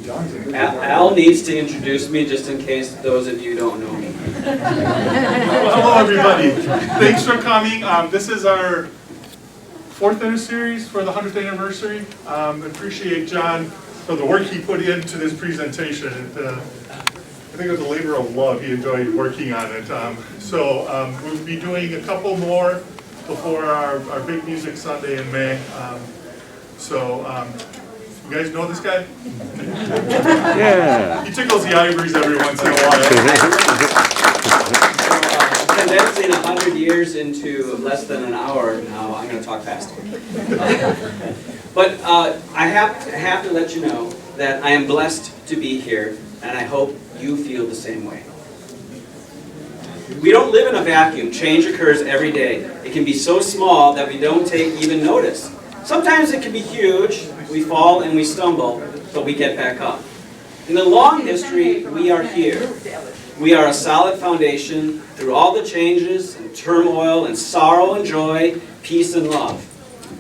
Al needs to introduce me just in case those of you don't know me. Well, hello everybody. Thanks for coming. This is our fourth in a series for the 100th anniversary. Appreciate John for the work he put into this presentation. I think it was a labor of love. He enjoyed working on it. We'll be doing a couple more before our big music Sunday in May. You guys know this guy? Yeah. He tickles the ivories every once in a while. Condensing 100 years into less than an hour now, I'm going to talk faster. But I have to let you know that I am blessed to be here, and I hope you feel the same way. We don't live in a vacuum. Change occurs every day. It can be so small that we don't take even notice. Sometimes it can be huge. We fall and we stumble, but we get back up. In the long history, we are here. We are a solid foundation through all the changes and turmoil and sorrow and joy, peace and love.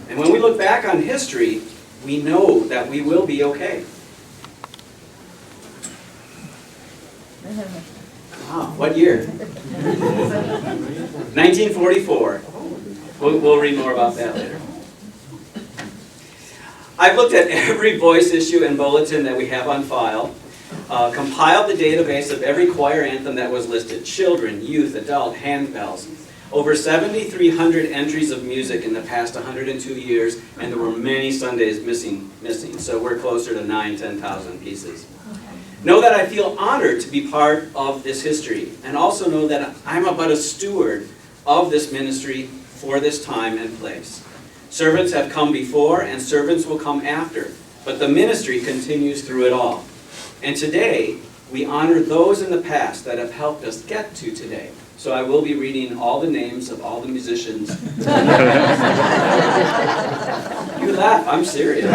And when we look back on history, we know that we will be okay. Wow, what year? 1944. We'll read more about that later. I've looked at every voice issue and bulletin that we have on file, compiled the database of every choir anthem that was listed, children, youth, adult, handbells. Over 7,300 entries of music in the past 102 years, and there were many Sundays missing, so we're closer to 10,000 pieces. Know that I feel honored to be part of this history, and also know that I'm but a steward of this ministry for this time and place. Servants have come before, and servants will come after, but the ministry continues through it all. And today, we honor those in the past that have helped us get to today. So I will be reading all the names of all the musicians. You laugh, I'm serious.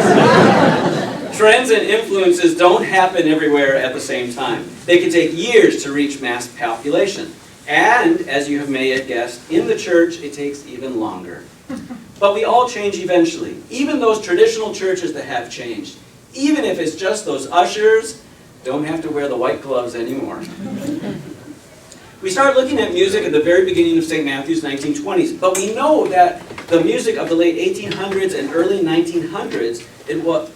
Trends and influences don't happen everywhere at the same time. They can take years to reach mass population. And, as you may have guessed, in the church, it takes even longer. But we all change eventually, even those traditional churches that have changed. Even if it's just those ushers, don't have to wear the white gloves anymore. We started looking at music at the very beginning of St. Matthew's 1920s, but we know that the music of the late 1800s and early 1900s is what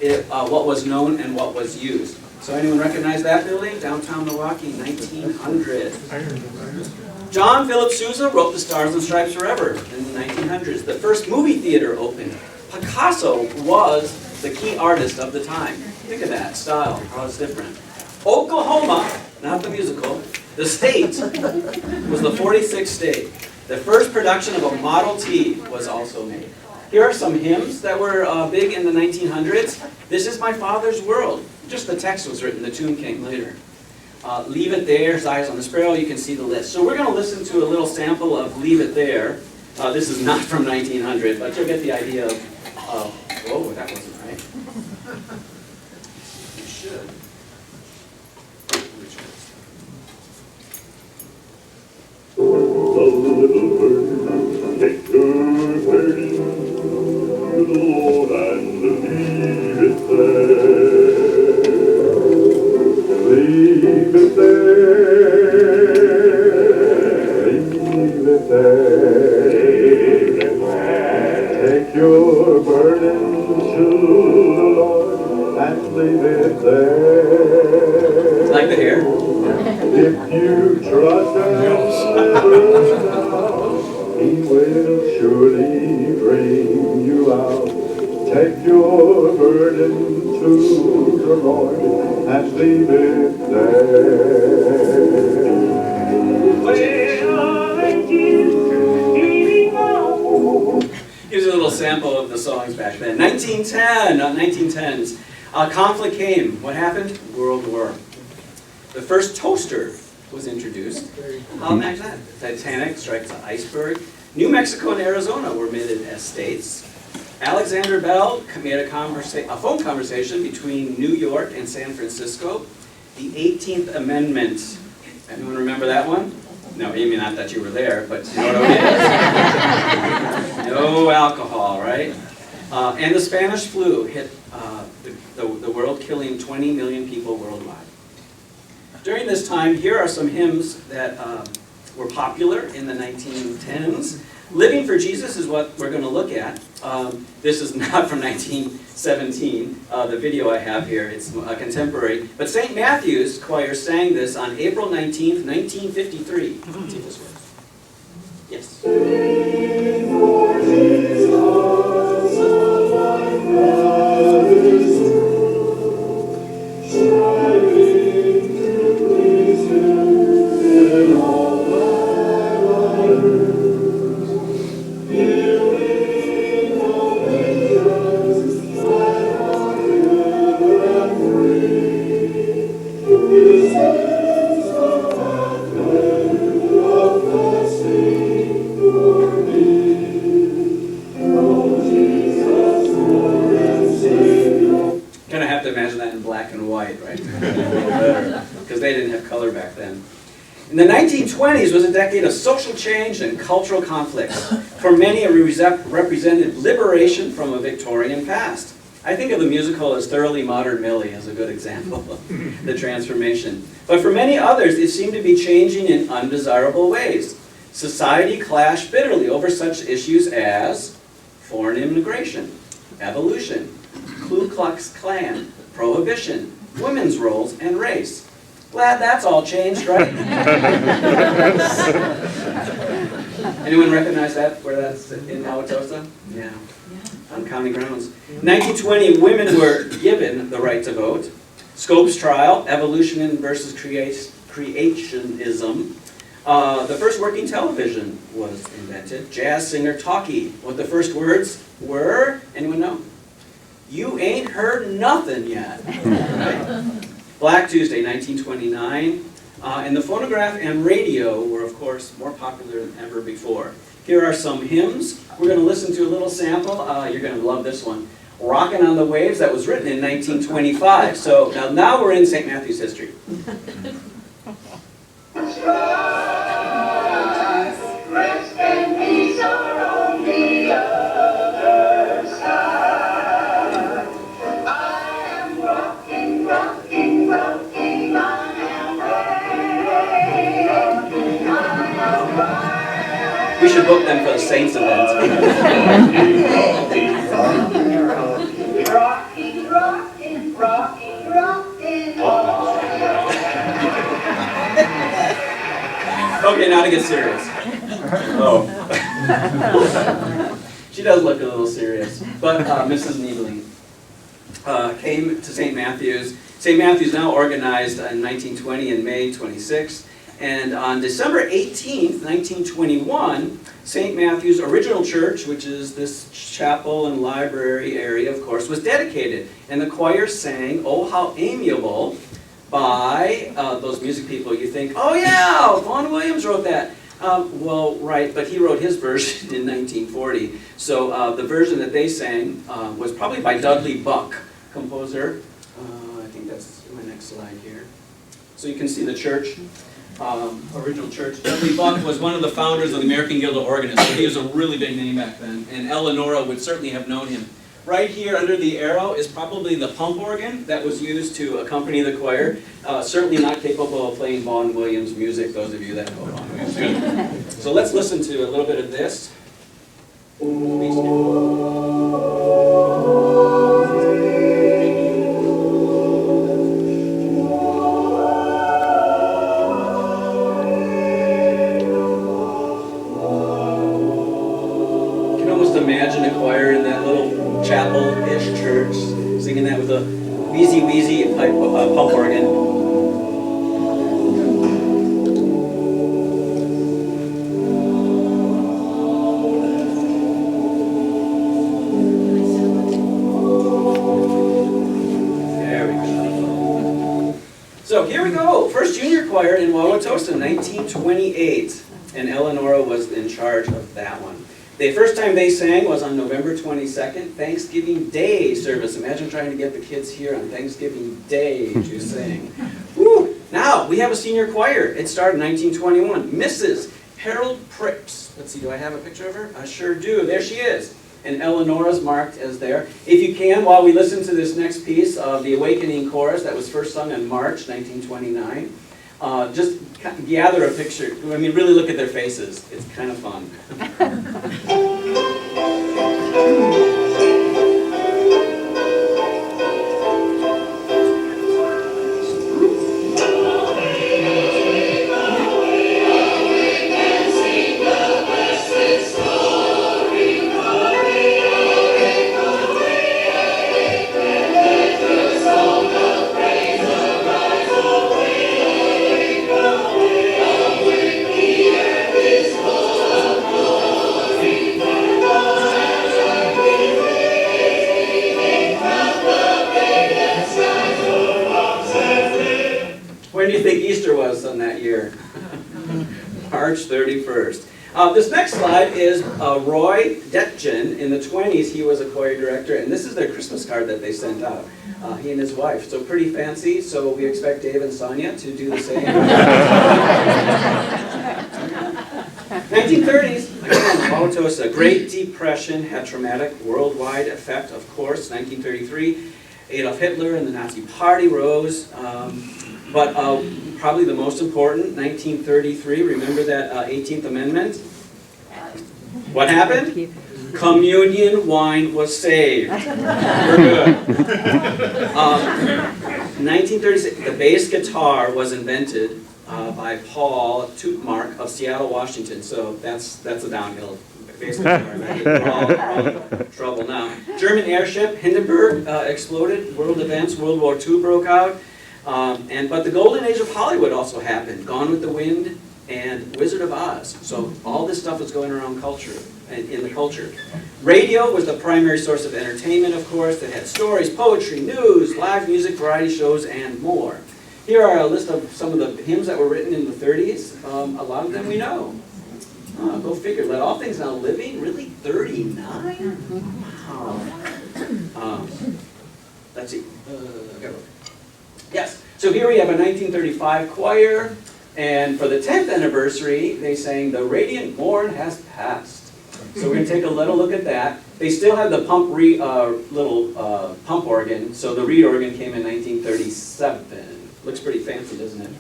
was known and what was used. So anyone recognize that building? Downtown Milwaukee, 1900. John Philip Sousa wrote The Stars and Stripes Forever in the 1900s. The first movie theater opened. Picasso was the key artist of the time. Think of that style, how it's different. Oklahoma, not the musical, the state was the 46th state. The first production of a Model T was also made. Here are some hymns that were big in the 1900s. This is My Father's World. Just the text was written, the tune came later. Leave It There, His Eyes on the Sparrow, you can see the list. So we're going to listen to a little sample of Leave It There. This is not from 1900, but you'll get the idea of, whoa, that wasn't right. You should. The little bird, take her burden to the Lord and leave it there. Leave it there. Leave it there. Take your burden to the Lord and leave it there. Like the hair? If you trust Him, He will surely bring you out. Take your burden to the Lord and leave it there. Here's a little sample of the songs back then. 1910s. Conflict came. What happened? World War. The first toaster was introduced. How imagine that? Titanic strikes an iceberg. New Mexico and Arizona were admitted as states. Alexander Bell made a phone conversation between New York and San Francisco. The 18th Amendment. Anyone remember that one? No, you mean not that you were there, but you know what it is. No alcohol, right? And the Spanish flu hit the world, killing 20 million people worldwide. During this time, here are some hymns that were popular in the 1910s. Living for Jesus is what we're going to look at. This is not from 1917, the video I have here. It's contemporary. But St. Matthew's Choir sang this on April 19th, 1953. Let's see if this works. Yes. Because they didn't have color back then. In the 1920s was a decade of social change and cultural conflicts. For many, it represented liberation from a Victorian past. I think of the musical as Thoroughly Modern Millie as a good example of the transformation. But for many others, it seemed to be changing in undesirable ways. Society clashed bitterly over such issues as foreign immigration, evolution, Ku Klux Klan, prohibition, women's roles, and race. Glad that's all changed, right? Anyone recognize that, where that's in Wauwatosa? Yeah, on county grounds. 1920, women were given the right to vote. Scopes trial, evolution versus creationism. The first working television was invented. Jazz singer Talkie. What the first words were, anyone know? You ain't heard nothing yet. Right? Black Tuesday, 1929. And the phonograph and radio were, of course, more popular than ever before. Here are some hymns. We're going to listen to a little sample. You're going to love this one. Rockin' on the Waves, that was written in 1925. So now we're in St. Matthew's history. Rest and peace are on the other side. I am rocking, rocking, rocking, I am ready. I am We should book them for the Saints event. rocking, rocking, rocking, rocking, Okay, now to get serious. Oh. She does look a little serious. But Mrs. Needling came to St. Matthew's. St. Matthew's now organized in 1920 and May 26th. And on December 18th, 1921, St. Matthew's original church, which is this chapel and library area, of course, was dedicated. And the choir sang, "Oh, How Amiable," by those music people. You think, oh yeah, Vaughan Williams wrote that. Well, right, but he wrote his version in 1940. So the version that they sang was probably by Dudley Buck, composer. I think that's my next slide here. So you can see the church, original church. Dudley Buck was one of the founders of the American Guild of Organists, so he was a really big name back then, and Eleonora would certainly have known him. Right here under the arrow is probably the pump organ that was used to accompany the choir. Certainly not capable of playing Vaughan Williams music, those of you that know Vaughan Williams music. So let's listen to a little bit of this. You can almost imagine a choir in that little chapel-ish church, singing that with a wheezy pipe, pump organ. There we go. So here we go, first junior choir in Wauwatosa, 1928, and Eleonora was in charge of that one. The first time they sang was on November 22nd, Thanksgiving Day service. Imagine trying to get the kids here on Thanksgiving Day to sing. Woo! Now, we have a senior choir. It started in 1921. Mrs. Harold Pripps. Let's see, do I have a picture of her? I sure do. There she is. and Eleanora's marked as there. If you can, while we listen to this next piece of the Awakening Chorus that was first sung in March 1929, just gather a picture. I mean, really look at their faces. It's kind of fun. When do you think Easter was on that year? March 31st. This next slide is Roy Detjen. In the 20s, he was a choir director, and this is their Christmas card that they sent out. He and his wife. So pretty fancy, so we expect Dave and Sonia to do the same. 1930s, again, Wauwatosa. Great Depression had traumatic worldwide effect, of course. 1933, Adolf Hitler and the Nazi Party rose. But probably the most important, 1933, remember that 18th Amendment? What happened? Communion wine was saved. We're good. 1936, the bass guitar was invented by Paul Tutmark of Seattle, Washington. So that's a downhill bass guitar. We're all in trouble now. German airship Hindenburg exploded. World events, World War II broke out. But the golden age of Hollywood also happened. Gone with the Wind and Wizard of Oz. So all this stuff was going around culture, in the culture. Radio was the primary source of entertainment, of course, that had stories, poetry, news, live music, variety shows, and more. Here are a list of some of the hymns that were written in the 30s. A lot of them we know. Go figure. Let All Things Now Living? Really? 39? Wow. Let's see. Yes, so here we have a 1935 choir, and for the 10th anniversary, they sang "The Radiant Morn Has Passed." So we're going to take a little look at that. They still have the little pump organ, so the reed organ came in 1937. Looks pretty fancy, doesn't it?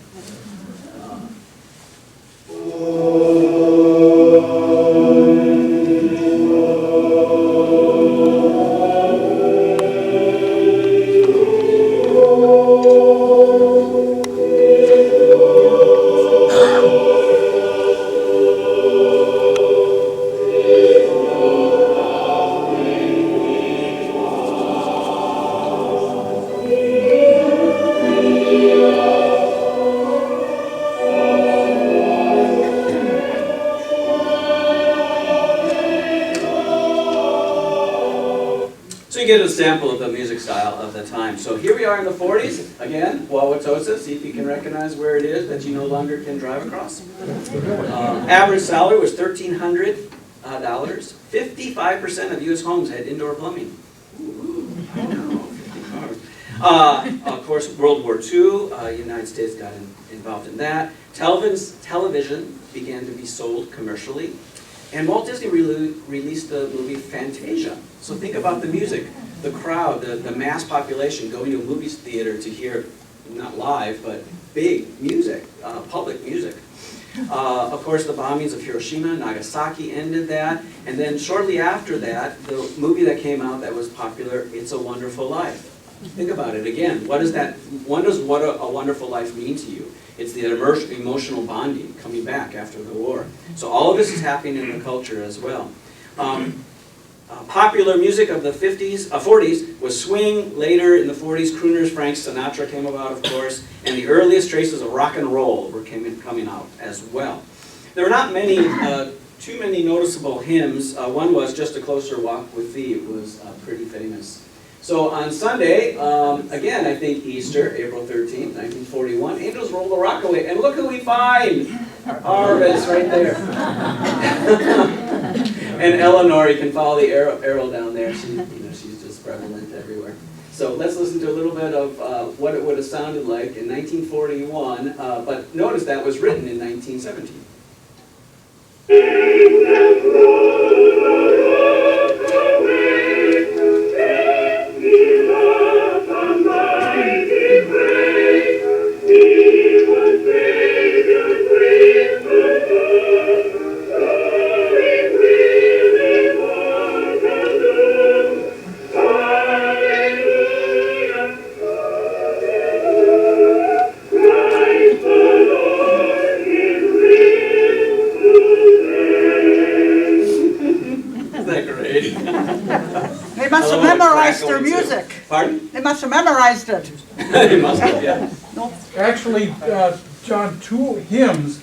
Get a sample of the music style of the time. So here we are in the 40s. Again, Wauwatosa. See if you can recognize where it is that you no longer can drive across. Average salary was $1,300. 55% of U.S. homes had indoor plumbing. I know. Of course, World War II. United States got involved in that. Television began to be sold commercially. And Walt Disney released the movie Fantasia. So think about the music, the crowd, the mass population going to a movie theater to hear, not live, but big music, public music. Of course, the bombings of Hiroshima and Nagasaki ended that. And then shortly after that, the movie that came out that was popular, It's a Wonderful Life. Think about it again. What does a wonderful life mean to you? It's the emotional bonding coming back after the war. So all of this is happening in the culture as well. Popular music of the 40s was swing. Later in the 40s, crooners, Frank Sinatra came about, of course, and the earliest traces of rock and roll were coming out as well. There were not too many noticeable hymns. One was Just a Closer Walk with Thee. It was pretty famous. So on Sunday, again, I think Easter, April 13th, 1941, Angels Roll the Rock Away. And look who we find! Arvis right there. And Eleanor, you can follow the arrow down there. She's just prevalent everywhere. So let's listen to a little bit of what it would have sounded like in 1941. But notice that was written in 1917. memorized their crackling, too. music. Pardon? They must have memorized it. They must have, yeah. Actually, John, two hymns,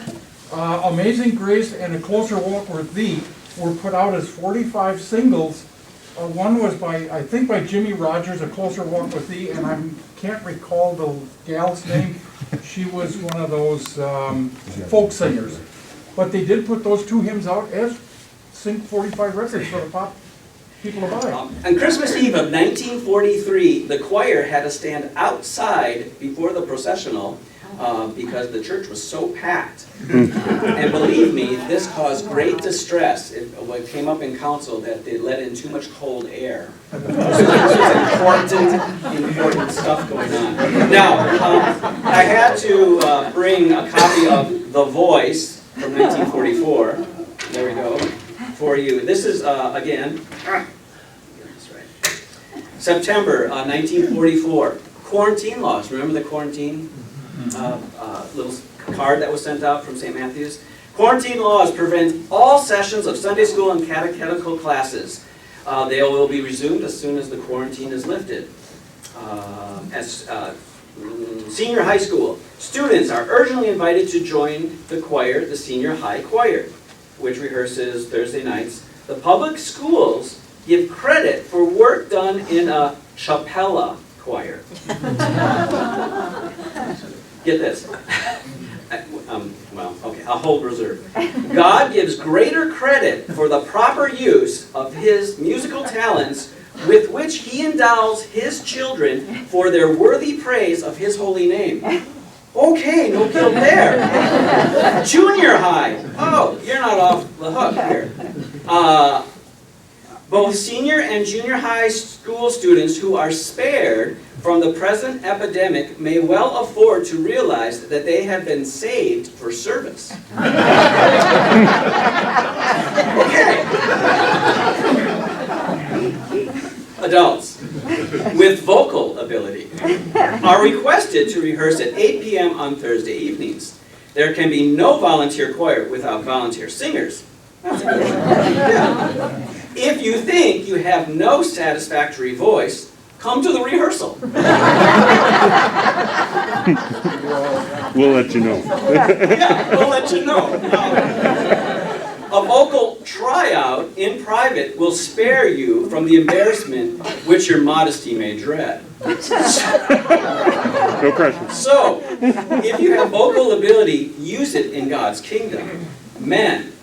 Amazing Grace and A Closer Walk with Thee, were put out as 45 singles. One was by, I think by Jimmy Rogers, A Closer Walk with Thee, and I can't recall the gal's name. She was one of those folk singers. But they did put those two hymns out as 45 records for the pop people to buy. On Christmas Eve of 1943, the choir had to stand outside before the processional because the church was so packed. And believe me, this caused great distress. It came up in council that they let in too much cold air. So this was important stuff going on. Now, I had to bring a copy of The Voice from 1944. There we go, for you. This is, again, September 1944. Quarantine laws. Remember the quarantine little card that was sent out from St. Matthew's? Quarantine laws prevent all sessions of Sunday school and catechetical classes. They will be resumed as soon as the quarantine is lifted. Senior high school. Students are urgently invited to join the choir, the senior high choir, which rehearses Thursday nights. The public schools give credit for work done in a chapella choir. Get this. Well, okay, I'll hold reserve. God gives greater credit for the proper use of his musical talents with which he endows his children for their worthy praise of his holy name. Okay, no guilt there. Junior high. Oh, you're not off the hook here. Both senior and junior high school students who are spared from the present epidemic may well afford to realize that they have been saved for service. Okay. Adults with vocal ability are requested to rehearse at 8 p.m. on Thursday evenings. There can be no volunteer choir without volunteer singers. That's a good one. Yeah. If you think you have no satisfactory voice, come to the rehearsal. We'll let you know. Yeah, we'll let you know. A vocal tryout in private will spare you from the embarrassment which your modesty may dread. No pressure. So, if you have vocal ability, use it in God's kingdom. Men,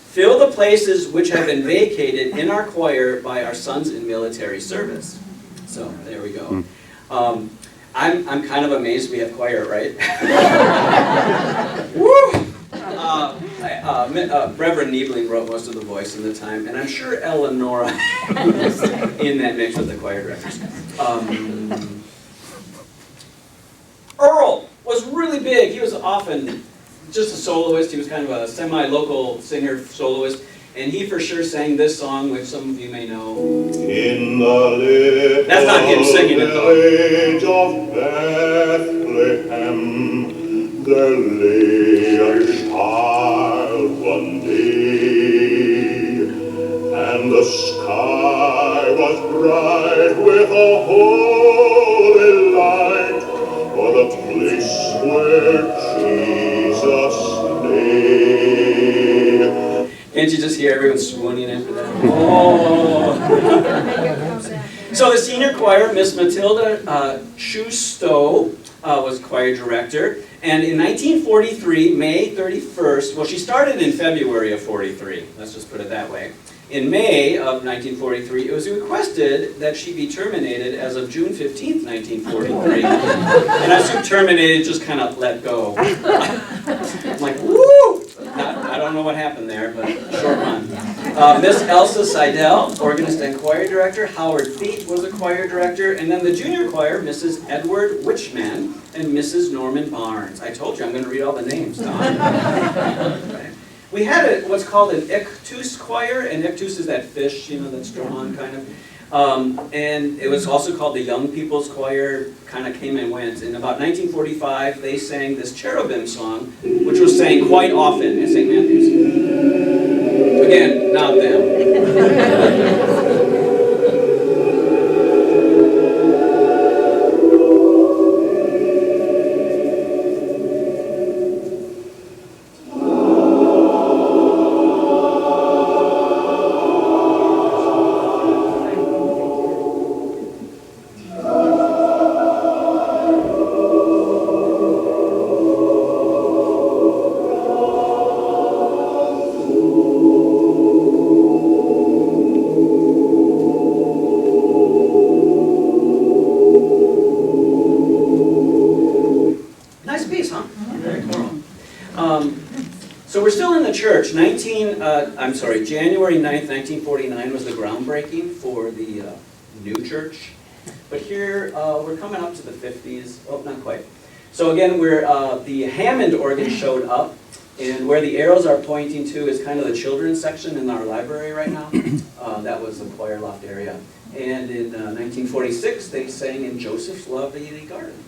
fill the places which have been vacated in our choir by our sons in military service. So, there we go. I'm kind of amazed we have choir, right? Woo! Reverend Niebling wrote most of the voice in the time, and I'm sure Eleonora was in that mix with the choir directors. Earl was really big. He was often just a soloist. He was kind of a semi-local singer soloist, and he for sure sang this song, which some of you may know. In the little That's not him singing it, though. village of Bethlehem, there lay a child one day, and the sky was bright with a holy light, for the place where Jesus lay. Can't you just hear everyone swooning after that? Oh! So the senior choir, Miss Matilda Schustow, was choir director. And in 1943, May 31st, well, she started in February of 43. Let's just put it that way. In May of 1943, it was requested that she be terminated as of June 15th, 1943. And I assume terminated, just kind of let go. I'm like, woo! I don't know what happened there, but short run. Miss Elsa Seidel, organist and choir director. Howard Feet was a choir director. And then the junior choir, Mrs. Edward Witchman and Mrs. Norman Barnes. I told you I'm going to read all the names, Don. Right. We had what's called an ictus choir, and ictus is that fish, you know, that's drawn kind of. And it was also called the Young People's Choir, kind of came and went. In about 1945, they sang this cherubim song, which was sang quite often at St. Matthew's. Again, not them. So we're still in the church. January 9th, 1949 was the groundbreaking for the new church. But here, we're coming up to the 50s. Oh, not quite. So again, the Hammond organ showed up, and where the arrows are pointing to is kind of the children's section in our library right now. That was the choir loft area. And in 1946, they sang in Joseph's Lovely Garden.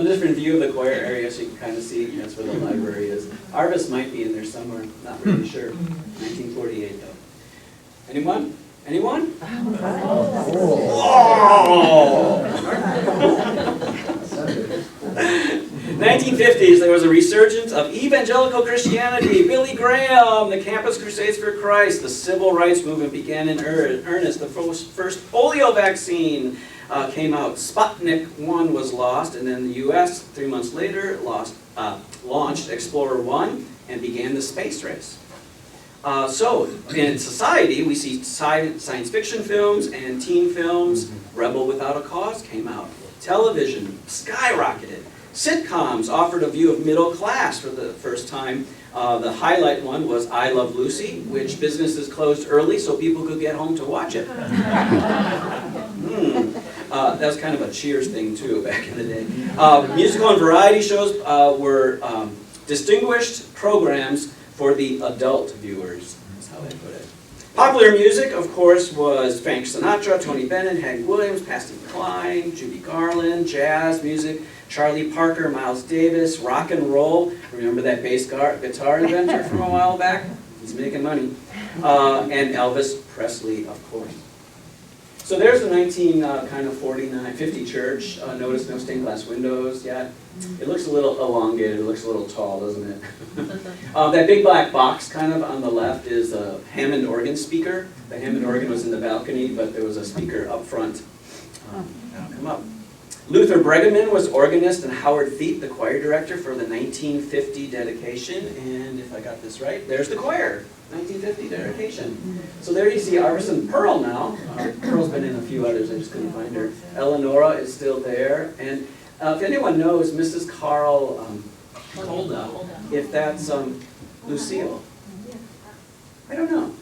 Different view of the choir area, so you can kind of see that's where the library is. Arvis might be in there somewhere, not really sure. 1948 though. Anyone? Anyone? Whoa! 1950s, there was a resurgence of evangelical Christianity. Billy Graham, the Campus Crusades for Christ, the civil rights movement began in earnest. The first polio vaccine came out. Sputnik 1 was lost, and then the U.S. 3 months later launched Explorer 1 and began the space race. So in society, we see science fiction films and teen films. Rebel Without a Cause came out. Television skyrocketed. Sitcoms offered a view of middle class for the first time. The highlight one was I Love Lucy, which businesses closed early so people could get home to watch it. That was kind of a Cheers thing too back in the day. Musical and variety shows were distinguished programs for the adult viewers, is how they put it. Popular music, of course, was Frank Sinatra, Tony Bennett, Hank Williams, Patsy Cline, Judy Garland. Jazz music, Charlie Parker, Miles Davis. Rock and roll, remember that bass guitar inventor from a while back? He's making money. And Elvis Presley, of course. So there's the 50 church. Notice no stained glass windows yet. It looks a little elongated, it looks a little tall, doesn't it? That big black box kind of on the left is a Hammond organ speaker. The Hammond organ was in the balcony, but there was a speaker up front. Come up. Luther Bregeman was organist, and Howard Feet, the choir director for the 1950 dedication. And if I got this right, there's the choir, 1950 dedication. So there you see Arvison Pearl now. Pearl's been in a few others, I just couldn't find her. Eleonora is still there. And if anyone knows, Mrs. Carl Holda, if that's Lucille. I don't know.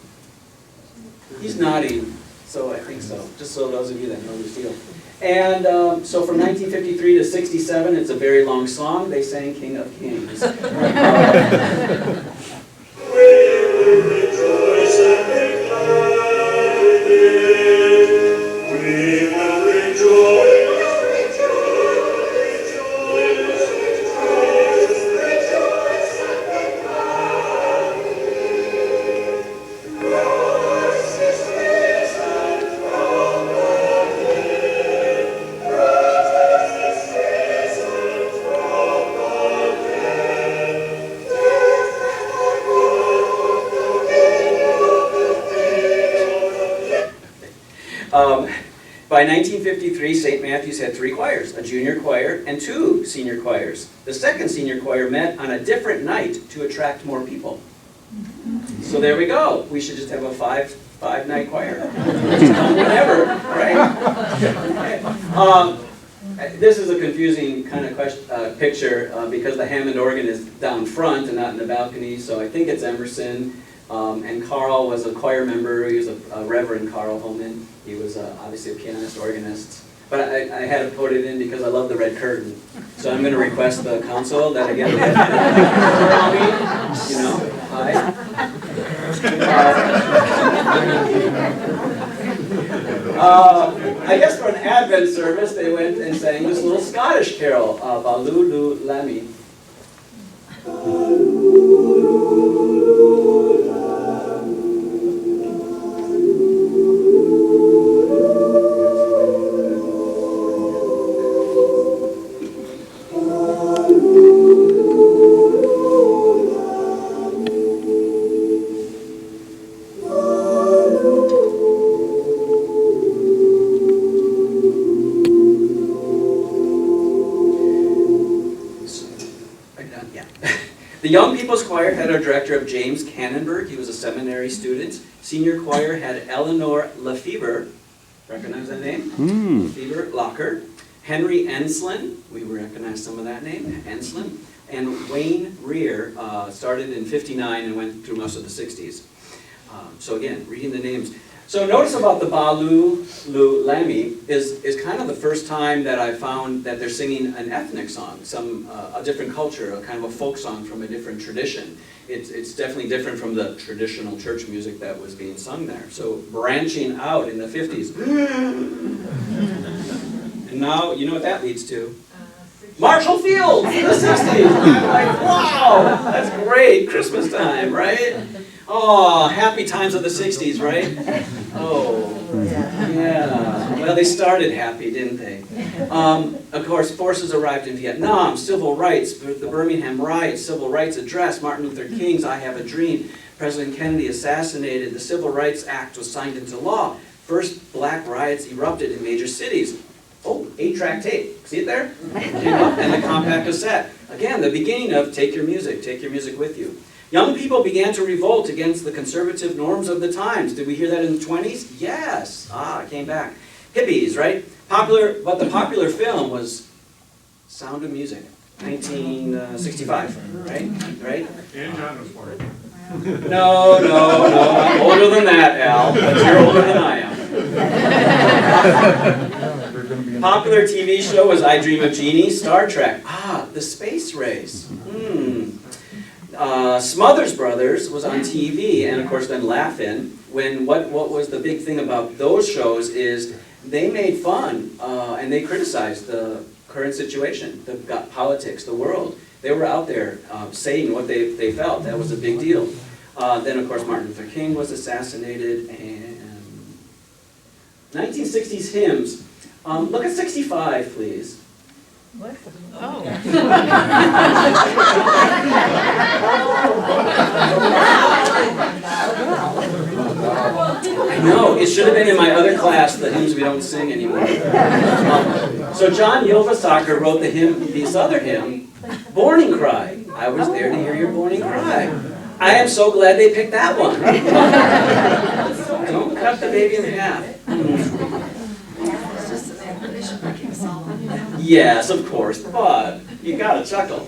He's nodding, so I think so. Just so those of you that know Lucille. And so from 1953 to 67, it's a very long song. They sang King of Kings. We will rejoice and be glad in it. We will rejoice. By 1953, St. Matthew's had 3 choirs, a junior choir and 2 senior choirs. The second senior choir met on a different night to attract more people. So there we go. We should just have a five-night choir. Just come whenever, right? This is a confusing kind of picture because the Hammond organ is down front and not in the balcony, so I think it's Emerson. And Carl was a choir member. He was a Reverend Carl Holman. He was obviously a pianist, organist. But I had to put it in because I love the red curtain. So I'm going to request the council that again, you know, I guess for an Advent service, they went and sang this little Scottish carol, Balulu Lammy. The Young People's Choir had a director of James Cannonberg. He was a seminary student. Senior choir had Eleanor Lefebvre. Recognize that name? Lefebvre, Locker. Henry Enslin. We recognize some of that name. Enslin. And Wayne Rear started in '59 and went through most of the '60s. So again, reading the names. So notice about the Balu Lu Lami is kind of the first time that I found that they're singing an ethnic song, a different culture, a kind of a folk song from a different tradition. It's definitely different from the traditional church music that was being sung there. So branching out in the 50s. And now, you know what that leads to? Marshall Fields in the 60s. I'm like, wow, that's great. Christmas time, right? Oh, happy times of the 60s, right? Oh, yeah. Well, they started happy, didn't they? Of course, forces arrived in Vietnam, civil rights, the Birmingham riots, civil rights address, Martin Luther King's I Have a Dream, President Kennedy assassinated, the Civil Rights Act was signed into law, first black riots erupted in major cities. Oh, 8-track tape. See it there? And the compact cassette. Again, the beginning of take your music with you. Young people began to revolt against the conservative norms of the times. Did we hear that in the 20s? Yes. It came back. Hippies, right? But the popular film was Sound of Music, 1965, right? And John was born. No. I'm older than that, Al, but you're older than I am. Popular TV show was I Dream of Jeannie, Star Trek. The space race. Smothers Brothers was on TV, and of course then Laugh-In. What was the big thing about those shows is they made fun and they criticized the current situation, the politics, the world. They were out there saying what they felt. That was a big deal. Then of course Martin Luther King was assassinated, and 1960s hymns. Look at 65, please. What? I know, it should have been in my other class, the hymns we don't sing anymore. So John Yilvasacker wrote this other hymn, Morning Cry. I was there to hear your morning cry. I am so glad they picked that one. Don't cut the baby in half. Yes, of course, but you gotta chuckle.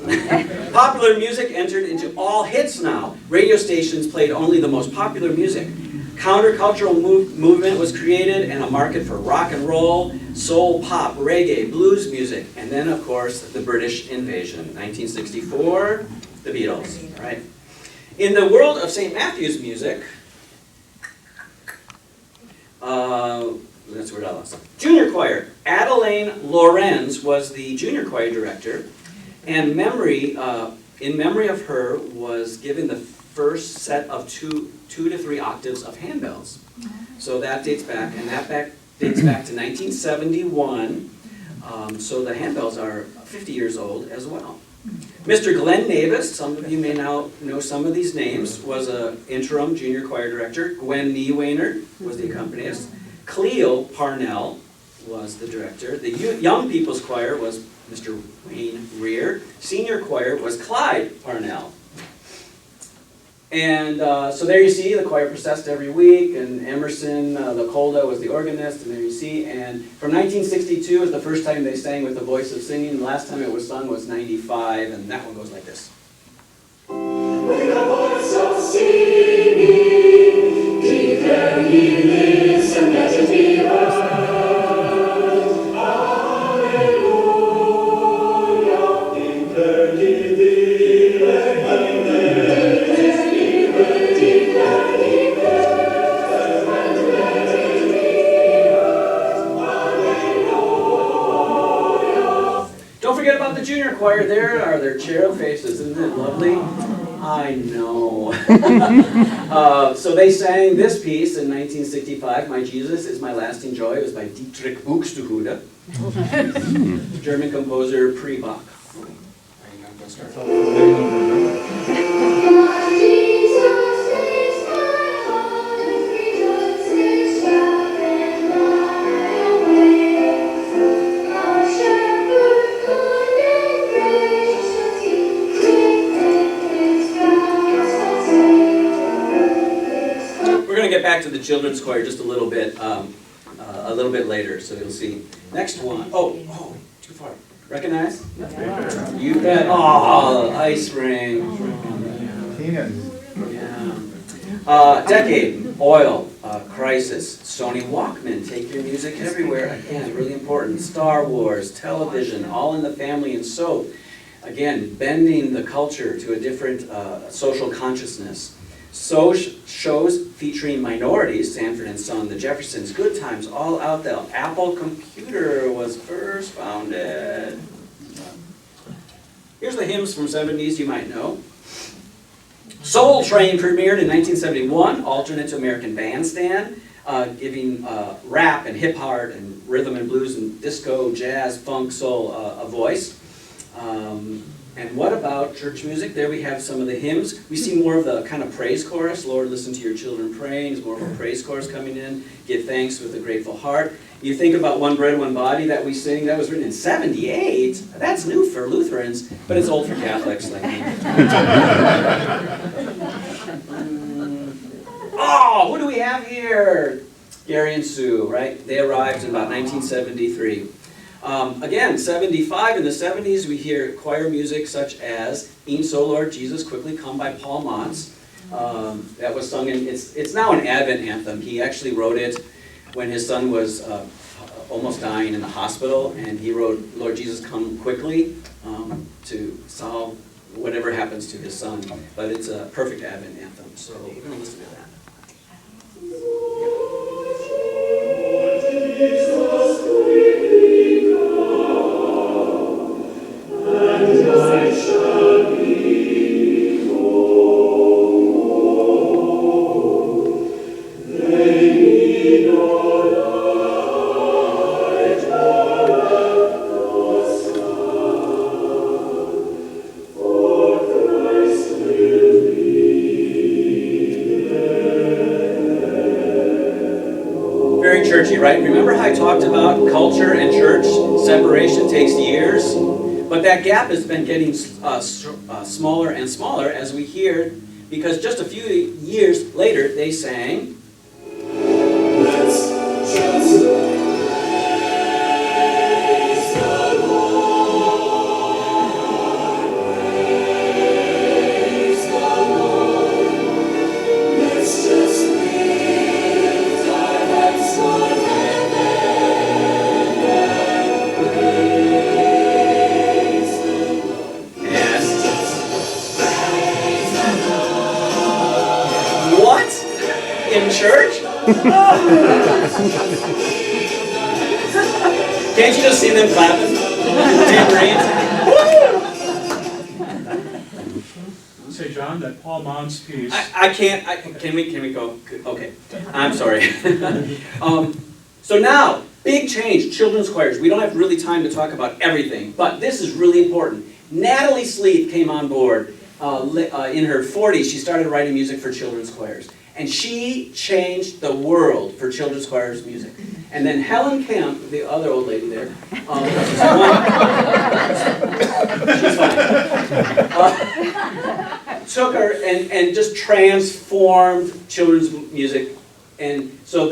Popular music entered into all hits now. Radio stations played only the most popular music. Countercultural movement was created and a market for rock and roll, soul, pop, reggae, blues music, and then of course the British invasion. 1964, the Beatles, right? In the world of St. Matthew's music, that's where I lost. Junior choir. Adelaine Lorenz was the junior choir director, and in memory of her was given the first set of two to three octaves of handbells. So that dates back, and that dates back to 1971. So the handbells are 50 years old as well. Mr. Glenn Navis, some of you may now know some of these names, was an interim junior choir director. Gwen Niewainer was the accompanist. Cleo Parnell was the director. The Young People's Choir was Mr. Wayne Rear. Senior choir was Clyde Parnell. And so there you see, the choir processed every week, and Emerson Lacolda was the organist, and there you see. And from 1962 is the first time they sang with the voice of singing. The last time it was sung was 95, and that one goes like this. With a voice of singing, declare he lives and let it be heard. Alleluia. Declare he lives, declare he lives, declare he lives, and let it be heard. Alleluia. Don't forget about the junior choir. There are their cherub faces. Isn't it lovely? I know. So they sang this piece in 1965, My Jesus is My Lasting Joy. It was by Dietrich Buxtehude, German composer pre-Bach. We're going to get back to the children's choir just a little bit later, so you'll see. Next one. Oh, too far. Recognize? You bet. Oh, Ice Ring. Yeah. Decade, Oil, Crisis, Sony Walkman, take your music everywhere. Again, really important. Star Wars, television, All in the Family and Soap. Again, bending the culture to a different social consciousness. Shows featuring minorities, Sanford and Son, the Jeffersons, Good Times, All Out. The Apple computer was first founded. Here's the hymns from 70s you might know. Soul Train premiered in 1971, alternate to American Bandstand, giving rap and hip hop and rhythm and blues and disco, jazz, funk, soul a voice. And what about church music? There we have some of the hymns. We see more of the kind of praise chorus. Lord, listen to your children praying. There's more of a praise chorus coming in. Give thanks with a grateful heart. You think about One Bread, One Body that we sing. That was written in 78. That's new for Lutherans, but it's old for Catholics like me. Oh, who do we have here? Gary and Sue, right? They arrived in about 1973. Again, 75, in the 70s, we hear choir music such as E'en So Lord Jesus Quickly Come by Paul Montz. That was sung in, it's now an Advent anthem. He actually wrote it when his son was almost dying in the hospital, and he wrote Lord Jesus Come Quickly to solve whatever happens to his son. But it's a perfect Advent anthem, so we're going to listen to that. Churchy, right? Remember how I talked about culture and church separation takes years? But that gap has been getting smaller and smaller as we hear, because just a few years later they sang, Let's just praise the Lord, praise the Lord. Let's just lift our hands for heaven and praise the Lord. yes. Praise the Lord. What? In church? Can't you just see them clapping? Tambourines? Say, John, that Paul Montz piece. I can't. Can we go? Okay. I'm sorry. So now, big change. Children's choirs. We don't have really time to talk about everything, but this is really important. Natalie Sleeth came on board in her 40s. She started writing music for children's choirs, and she changed the world for children's choirs music. And then Helen Kemp, the other old lady there, she's fine. Took her and just transformed children's music. And so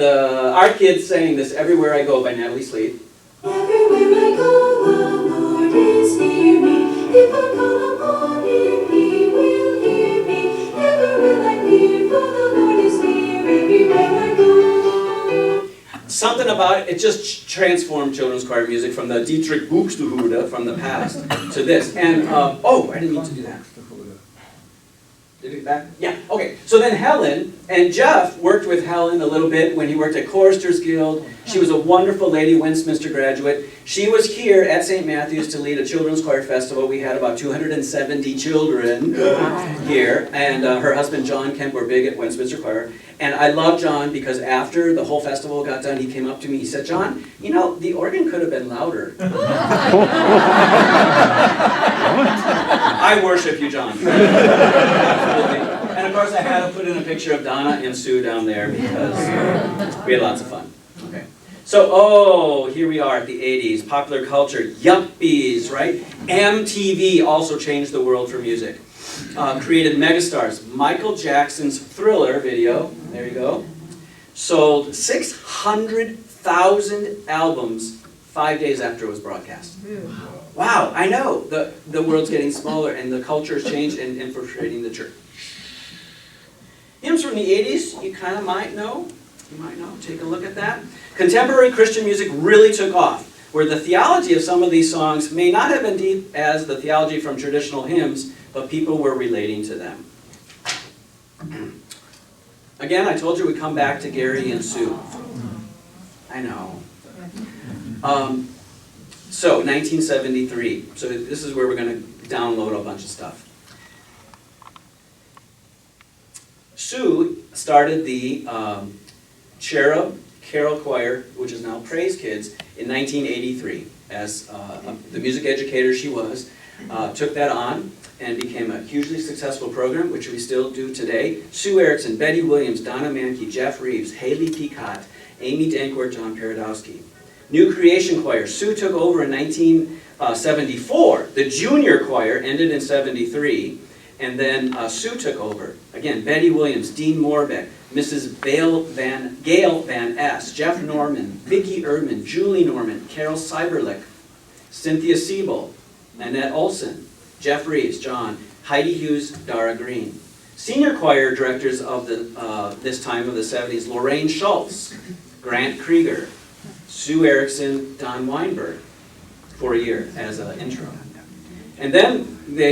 our kids sang this Everywhere I Go by Natalie Sleeth. Everywhere I go, the Lord is near me. If I call upon Him, He will hear me. Never will I fear, for the Lord is near everywhere I go. Something about it just transformed children's choir music from the Dietrich Buxtehude from the past to this. And, oh, I didn't mean to do that. Did he get back? Yeah, okay. So then Helen, and Jeff worked with Helen a little bit when he worked at Choristers Guild. She was a wonderful lady, Westminster graduate. She was here at St. Matthew's to lead a children's choir festival. We had about 270 children here, and her husband John Kemp were big at Westminster Choir. And I love John because after the whole festival got done, he came up to me, he said, John, you know, the organ could have been louder. I worship you, John. Absolutely. And of course I had to put in a picture of Donna and Sue down there because we had lots of fun. Okay. So, here we are at the 80s, popular culture, yuppies, right? MTV also changed the world for music. Created megastars. Michael Jackson's Thriller video, there you go, sold 600,000 albums 5 days after it was broadcast. Wow, I know, the world's getting smaller and the culture has changed and infiltrating the church. Hymns from the 80s, you kind of might know. You might know, take a look at that. Contemporary Christian music really took off, where the theology of some of these songs may not have been deep as the theology from traditional hymns, but people were relating to them. Again, I told you we'd come back to Gary and Sue. I know. So, 1973. So this is where we're going to download a bunch of stuff. Sue started the Cherub Carol Choir, which is now Praise Kids, in 1983. As the music educator she was, took that on and became a hugely successful program, which we still do today. Sue Erickson, Betty Williams, Donna Mankey, Jeff Reeves, Haley Peacock, Amy Dancourt, John Paradowski. New Creation Choir, Sue took over in 1974. The junior choir ended in 73, and then Sue took over. Again, Betty Williams, Dean Morbeck, Mrs. Gail Van S., Jeff Norman, Vicki Erdman, Julie Norman, Carol Seiberlich, Cynthia Siebel, Annette Olson, Jeff Reeves, John, Heidi Hughes, Dara Green. Senior choir directors of this time of the 70s, Lorraine Schultz, Grant Krieger, Sue Erickson, Don Weinberg, for a year as an intro. And then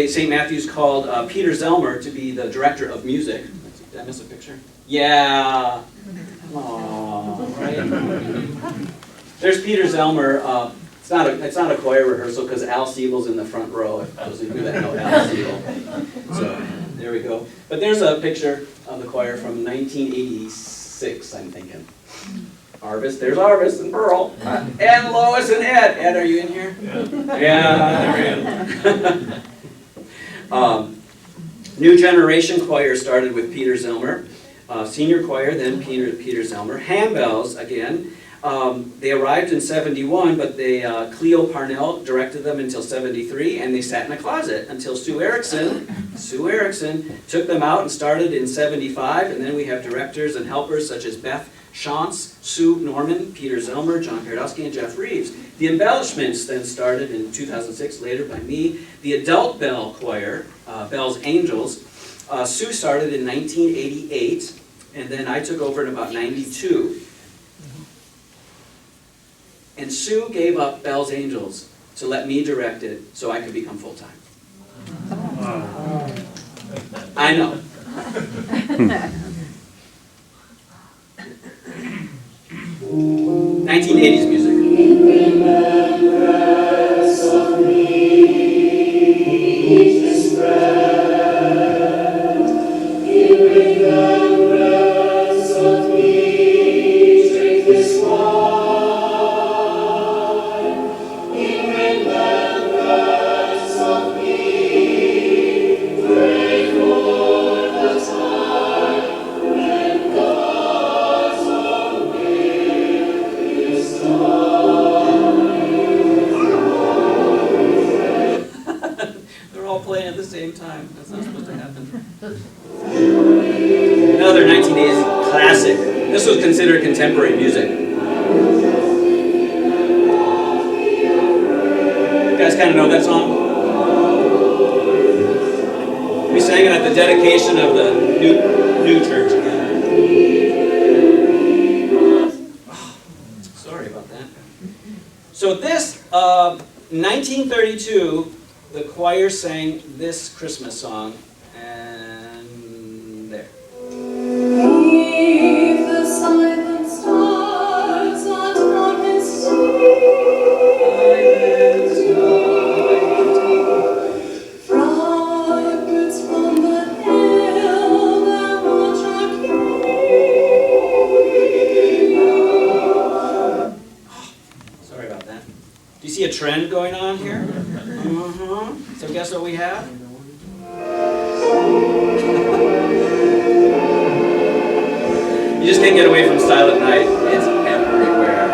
St. Matthew's called Peter Zelmer to be the director of music. Did I miss a picture? Yeah. Aww, right? There's Peter Zelmer. It's not a choir rehearsal because Al Siebel's in the front row. If those of you that know Al Siebel. So there we go. But there's a picture of the choir from 1986, I'm thinking. Arvis, there's Arvis and Pearl, and Lois and Ed. Ed, are you in here? Yeah, there we go. New Generation Choir started with Peter Zelmer. Senior Choir, then Peter Zelmer. Handbells, again. They arrived in 71, but Cleo Parnell directed them until 73, and they sat in a closet until Sue Erickson took them out and started in 75, and then we have directors and helpers such as Beth Shantz, Sue Norman, Peter Zelmer, John Paradowski, and Jeff Reeves. The embellishments then started in 2006, later by me. The adult bell choir, Bell's Angels, Sue started in 1988, and then I took over in about 92. And Sue gave up Bell's Angels to let me direct it so I could become full-time. I know. 1980s music. Another 1980s classic. This was considered contemporary music. You guys kind of know that song? We sang it at the dedication of the new church. Oh, sorry about that. So this, 1932, the choir sang this Christmas song. And there. Leave the silent stars on darkness fragments from the hill that watch our king. Sorry about that. Do you see a trend going on here? So guess what we have? You just can't get away from Silent Night. It's everywhere.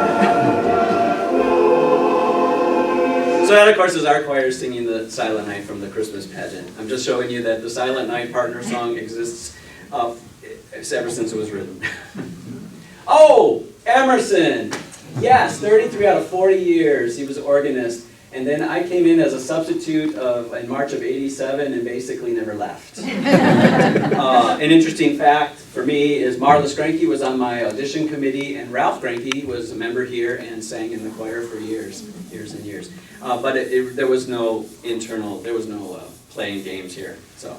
So that, of course, is our choir singing the Silent Night from the Christmas pageant. I'm just showing you that the Silent Night partner song exists ever since it was written. Oh, Emerson! Yes, 33 out of 40 years he was organist. And then I came in as a substitute in March of '87 and basically never left. An interesting fact for me is Marla Skrenke was on my audition committee, and Ralph Skrenke was a member here and sang in the choir for years and years. But there was no playing games here. So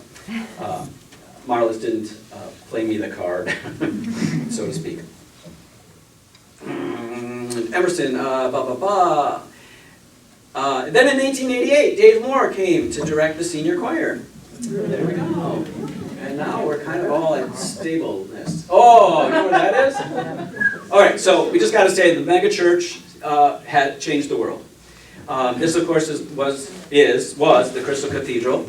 Marla's didn't play me the card, so to speak. Emerson, then in 1988, Dave Moore came to direct the senior choir. There we go. And now we're kind of all at stableness. Oh, you know what that is? All right, so we just got to say the mega church had changed the world. This, of course, was the Crystal Cathedral,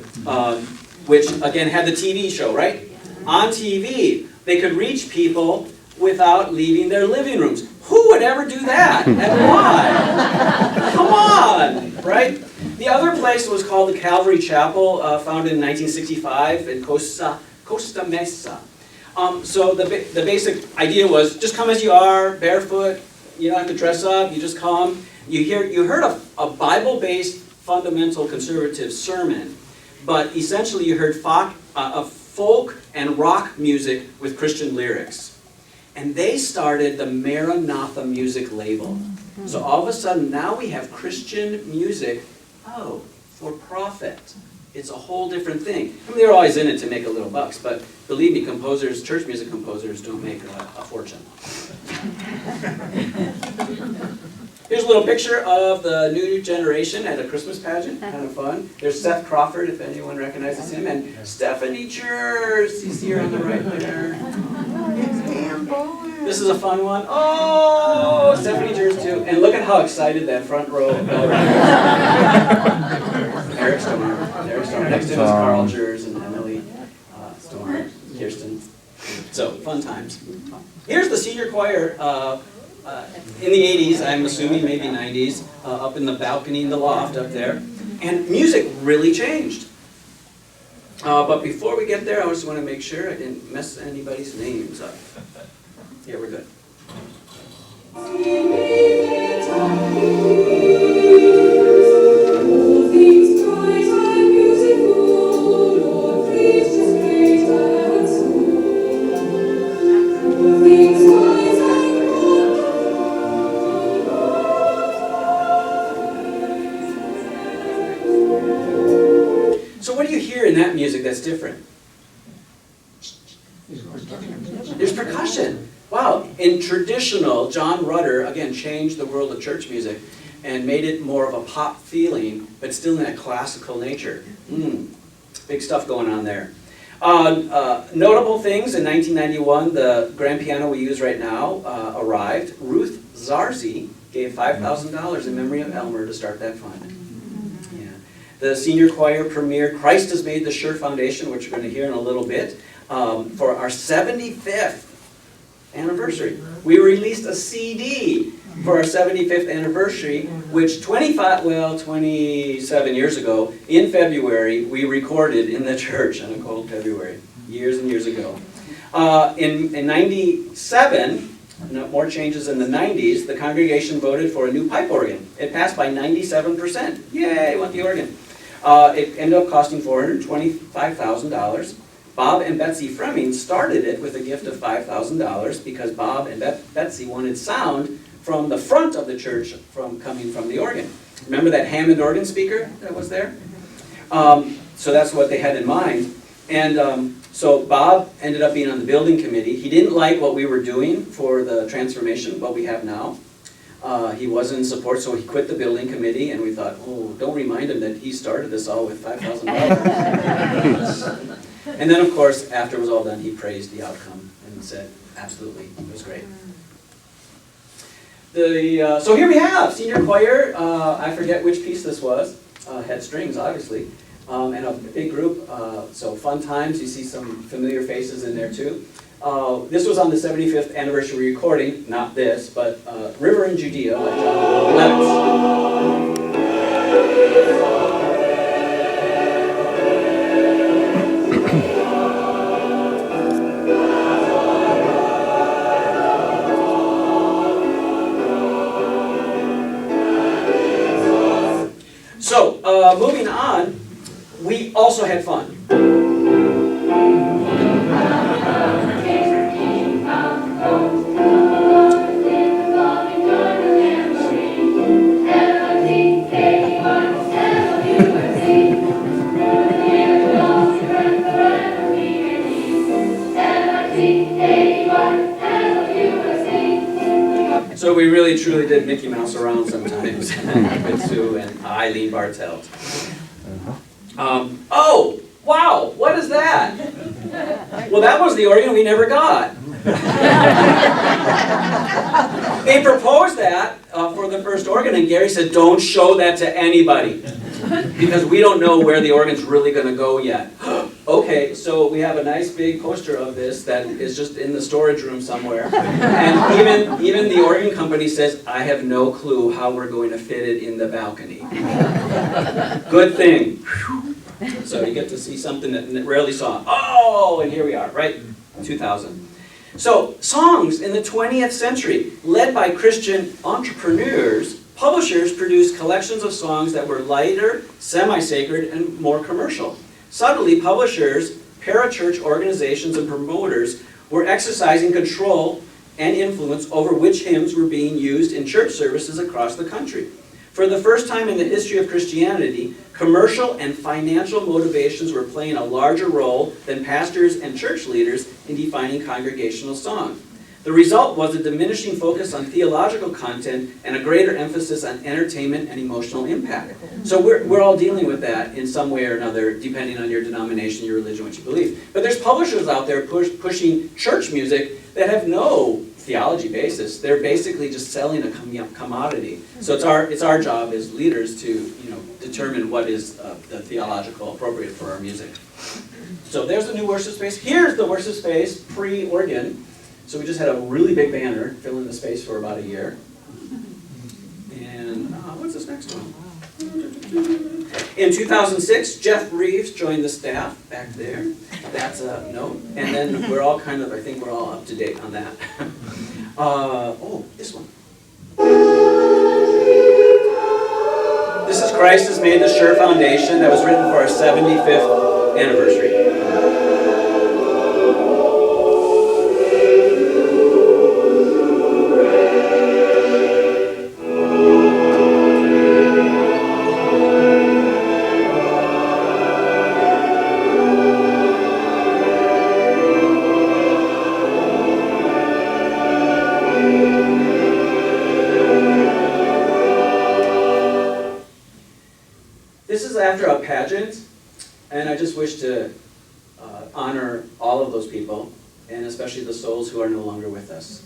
which again had the TV show, right? On TV, they could reach people without leaving their living rooms. Who would ever do that? And why? Come on, right? The other place was called the Calvary Chapel, founded in 1965 in Costa Mesa. So the basic idea was just come as you are, barefoot. You don't have to dress up. You just come. You heard a Bible-based fundamental conservative sermon, but essentially you heard folk and rock music with Christian lyrics. And they started the Maranatha music label. So all of a sudden, now we have Christian music, for profit. It's a whole different thing. I mean, they're always in it to make a little bucks, but believe me, composers, church music composers don't make a fortune. Here's a little picture of the new generation at a Christmas pageant, kind of fun. There's Seth Crawford, if anyone recognizes him, and Stephanie Church, you see her on the right there. This is a fun one. Oh, Stephanie Church too. And look at how excited that front row. Eric Storm. Next to him is Carl Jers and Emily Storm, Kirsten. So, fun times. Here's the senior choir in the 80s, I'm assuming, maybe 90s, up in the balcony in the loft up there. And music really changed. But before we get there, I just want to make sure I didn't mess anybody's names up. Yeah, we're good. So what do you hear in that music that's different? There's percussion. Wow, in traditional, John Rutter, again, changed the world of church music and made it more of a pop feeling, but still in that classical nature. Big stuff going on there. Notable things, in 1991, the grand piano we use right now arrived. Ruth Zarzi gave $5,000 in memory of Elmer to start that fund. Yeah. The senior choir premiered Christ Has Made the Sure Foundation, which we're going to hear in a little bit, for our 75th anniversary. We released a CD for our 75th anniversary, which 27 years ago, in February, we recorded in the church on a cold February, years and years ago. In 97, more changes in the 90s, the congregation voted for a new pipe organ. It passed by 97%. Yay, want the organ. It ended up costing $425,000. Bob and Betsy Fremming started it with a gift of $5,000 because Bob and Betsy wanted sound from the front of the church coming from the organ. Remember that Hammond organ speaker that was there? So that's what they had in mind. And so Bob ended up being on the building committee. He didn't like what we were doing for the transformation, what we have now. He wasn't in support, so he quit the building committee, and we thought, oh, don't remind him that he started this all with $5,000. And then, of course, after it was all done, he praised the outcome and said, absolutely, it was great. So here we have senior choir. I forget which piece this was. Had strings, obviously, and a big group. So fun times. You see some familiar faces in there too. This was on the 75th anniversary recording. Not this, but River in Judea by John Lennox. So, moving on, we also had fun. So we really truly did Mickey Mouse around sometimes with Sue and Eileen Bartelt. Oh, wow, what is that? Well, that was the organ we never got. They proposed that for the first organ, and Gary said, don't show that to anybody, because we don't know where the organ's really going to go yet. Okay, so we have a nice big poster of this that is just in the storage room somewhere. And even the organ company says, I have no clue how we're going to fit it in the balcony. Good thing. So you get to see something that rarely saw. Oh, and here we are, right? 2000. So, songs in the 20th century, led by Christian entrepreneurs, publishers produced collections of songs that were lighter, semi-sacred, and more commercial. Subtly, publishers, parachurch organizations, and promoters were exercising control and influence over which hymns were being used in church services across the country. For the first time in the history of Christianity, commercial and financial motivations were playing a larger role than pastors and church leaders in defining congregational song. The result was a diminishing focus on theological content and a greater emphasis on entertainment and emotional impact. So we're all dealing with that in some way or another, depending on your denomination, your religion, what you believe. But there's publishers out there pushing church music that have no theology basis. They're basically just selling a commodity. So it's our job as leaders to determine what is the theological appropriate for our music. So there's the new worship space. Here's the worship space pre-organ. So we just had a really big banner filling the space for about a year. And what's this next one? In 2006, Jeff Reeves joined the staff back there. That's a note. And then we're all I think we're all up to date on that. Oh, this one. This is Christ Has Made the Sure Foundation. That was written for our 75th anniversary. After a pageant, and I just wish to honor all of those people, and especially the souls who are no longer with us.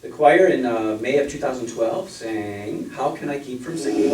The choir in May of 2012 sang, How Can I Keep From Singing?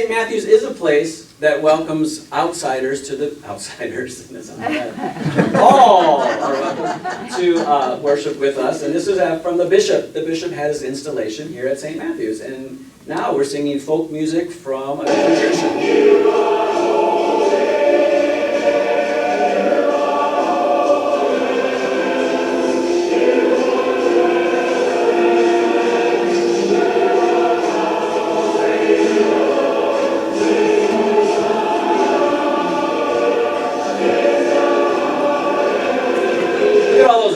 St. Matthew's is a place that welcomes outsiders to the outsiders. All are welcome to worship with us. And this is from the bishop. The bishop had his installation here at St. Matthew's. And now we're singing folk music from a different tradition.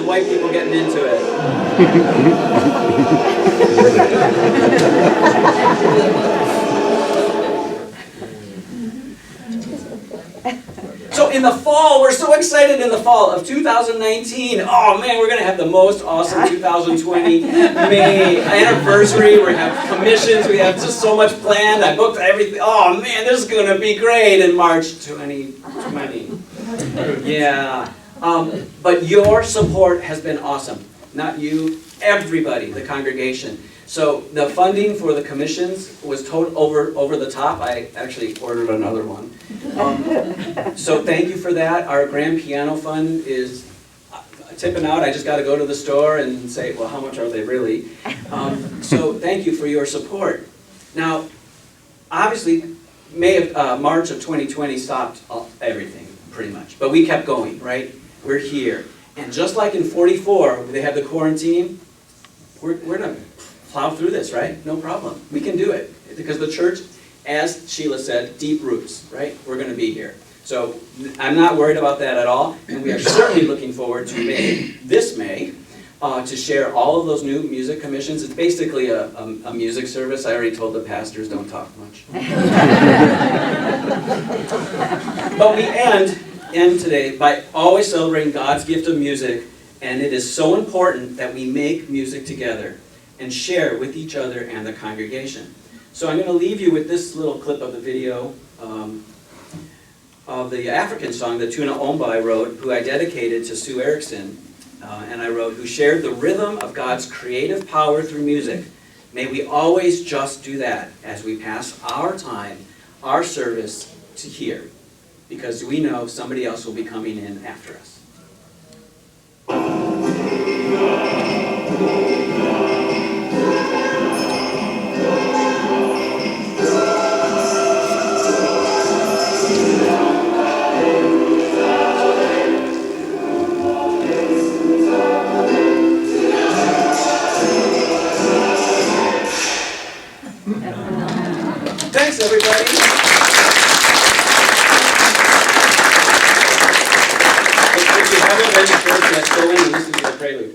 White people getting into it. So in the fall, we're so excited in the fall of 2019. Oh man, we're going to have the most awesome 2020 May anniversary. We're going to have commissions. We have just so much planned. I booked everything. Oh man, this is going to be great in March 2020. Yeah. But your support has been awesome. Not you, everybody, the congregation. So the funding for the commissions was over the top. I actually ordered another one. So thank you for that. Our grand piano fund is tipping out. I just got to go to the store and say, well, how much are they really? So thank you for your support. Now, obviously, March of 2020 stopped everything, pretty much. But we kept going, right? We're here. And just like in 44, they had the quarantine, we're going to plow through this, right? No problem. We can do it. Because the church, as Sheila said, deep roots, right? We're going to be here. So I'm not worried about that at all. And we are certainly looking forward to this May, to share all of those new music commissions. It's basically a music service. I already told the pastors, don't talk much. But we end today by always celebrating God's gift of music, and it is so important that we make music together and share with each other and the congregation. So I'm going to leave you with this little clip of the video of the African song that Tuna Ombai wrote, who I dedicated to Sue Erickson, and I wrote, who shared the rhythm of God's creative power through music. May we always just do that as we pass our time, our service to here, because we know somebody else will be coming in after us. Thanks, everybody. If you haven't been to church, let's go in and listen to the prelude.